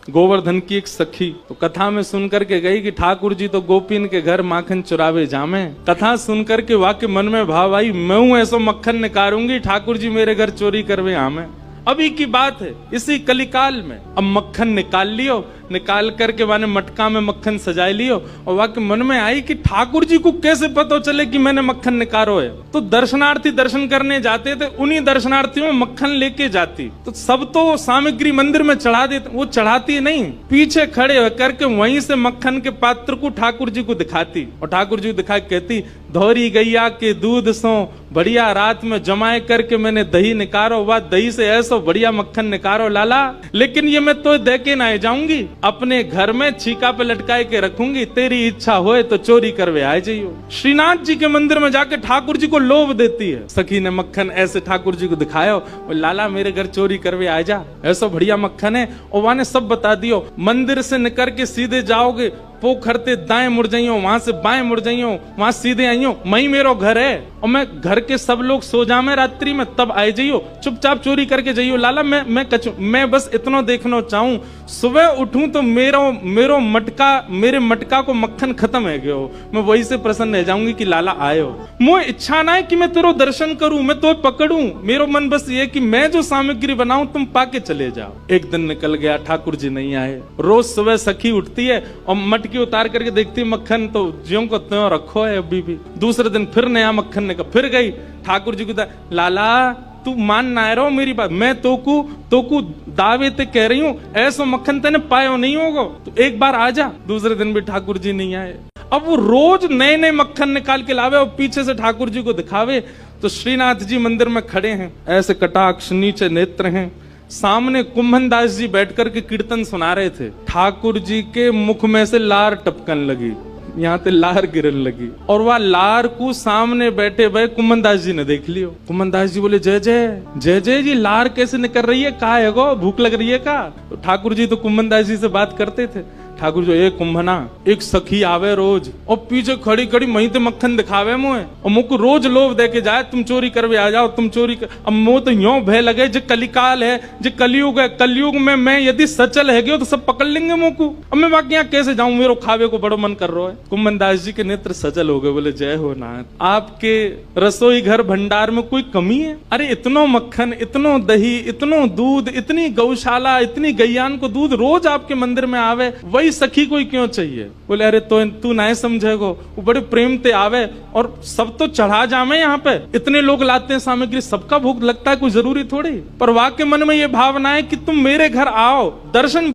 गोवर्धन की एक सखी तो कथा में सुन करके गई कि ठाकुर जी तो गोपीन के घर माखन चुरावे जामे। कथा सुन करके वाक्य मन में भाव आई, मैं हूं ऐसो मक्खन निकारूंगी, ठाकुर जी मेरे घर चोरी करवे आमे। अभी की बात है, इसी कलिकाल में अब मक्खन निकाल लियो, निकाल करके माने मटका में मक्खन सजाए लियो, और वाक्य मन में आई कि ठाकुर जी को कैसे पता चले कि मैंने मक्खन निकालो है। तो दर्शनार्थी दर्शन करने जाते थे, उन्हीं दर्शनार्थियों में मक्खन लेके जाती। तो सब तो सामग्री मंदिर में चढ़ा देते, वो चढ़ाती नहीं, पीछे खड़े होकर के वहीं से मक्खन के पात्र को ठाकुर जी को दिखाती, और ठाकुर जी को दिखा कहती, धोरी गैया के दूध सो बढ़िया रात में जमाए करके मैंने दही निकारो, वह दही से ऐसो बढ़िया मक्खन निकारो लाला, लेकिन ये मैं तो दे के ना जाऊंगी, अपने घर में छीका पे लटकाए के रखूंगी, तेरी इच्छा होए तो चोरी करवे आए जाइयो। श्रीनाथ जी के मंदिर में जाके ठाकुर जी को लोभ देती है। सखी ने मक्खन ऐसे ठाकुर जी को दिखायो, और लाला मेरे घर चोरी करवे आ जा, ऐसा बढ़िया मक्खन है। और वहां ने सब बता दियो, मंदिर से निकल के सीधे जाओगे, पोखरते दाएं मुड़ जाइयो, वहां से बाएं मुड़ जाइयो, वहां सीधे आइयो, मई मेरो घर है, और मैं घर के सब लोग सो जामे रात्रि में, तब आए जाइयो, चुपचाप चोरी करके जाइयो। लाला मैं बस इतना देखना चाहूं, सुबह उठूं तो मेरो मटका, मेरे मटका को मक्खन खत्म है गयो, मैं वही से प्रसन्न रह जाऊंगी कि लाला आयो। मुझे इच्छा ना है कि मैं तेरो दर्शन करूं, मैं तो पकड़ूं, मेरो मन बस ये कि मैं जो सामग्री बनाऊं तुम पाके चले जाओ। एक दिन निकल गया, ठाकुर जी नहीं आए। रोज सुबह सखी उठती है और मटकी उतार करके देखती मक्खन तो ज्यों को त्यों रखो है अभी भी। दूसरे दिन फिर नया मक्खन निकल, फिर गई ठाकुर जी को, लाला तू मान ना रहो मेरी बात, मैं तोकू दावे ते कह रही हूं, ऐसा मक्खन तेने पायो नहीं होगा, तो एक बार आ जा। दूसरे दिन भी ठाकुर जी नहीं आए। अब वो रोज नए नए मक्खन निकाल के लावे और पीछे से ठाकुर जी को दिखावे। तो श्रीनाथ जी मंदिर में खड़े हैं, ऐसे कटाक्ष नीचे नेत्र हैं, सामने कुंभन दास जी बैठकर के कीर्तन सुना रहे थे। ठाकुर जी के मुख में से लार टपकन लगी, यहाँ पे लार गिरन लगी, और वह लार को सामने बैठे भाई कुंभन दास जी ने देख लियो। कुंभन दास जी बोले, जय जय जय जय जी, लार कैसे निकल रही है, कहा है गो, भूख लग रही है का? तो ठाकुर जी तो कुंभन दास जी से बात करते थे। ठाकुर जो एक कुंभना, एक सखी आवे रोज और पीछे खड़ी खड़ी मही ते मक्खन दिखावे मुझे, और मुझको रोज लोभ दे के जाए, तुम चोरी करवे आ जाओ, तुम चोरी कर। अब मुझे तो यूं भय लगे, जो कलिकाल है, जो कलयुग है, कलयुग में मैं यदि सचल है गयो तो सब पकड़ लेंगे मुझको। अब मैं बाकी यहाँ कैसे जाऊं, मेरे खावे को बड़ो मन कर रहा है। कुंभन दास जी के नेत्र सचल हो गए, बोले जय हो नाथ, आपके रसोई घर भंडार में कोई कमी है? अरे इतनो मक्खन, इतनो दही, इतनो दूध, इतनी गौशाला, इतनी गैयान को दूध रोज आपके मंदिर में आवे, वही सखी कोई क्यों चाहिए? बोले अरे तो तू नहीं समझेगो, वो बड़े प्रेम ते आवे और सब तो चढ़ा जामे, यहाँ पे इतने लोग लाते हैं सामग्री, सबका भूख लगता है, कोई जरूरी थोड़ी। पर वाक्य मन में ये भावना है कि तुम मेरे घर आओ, दर्शन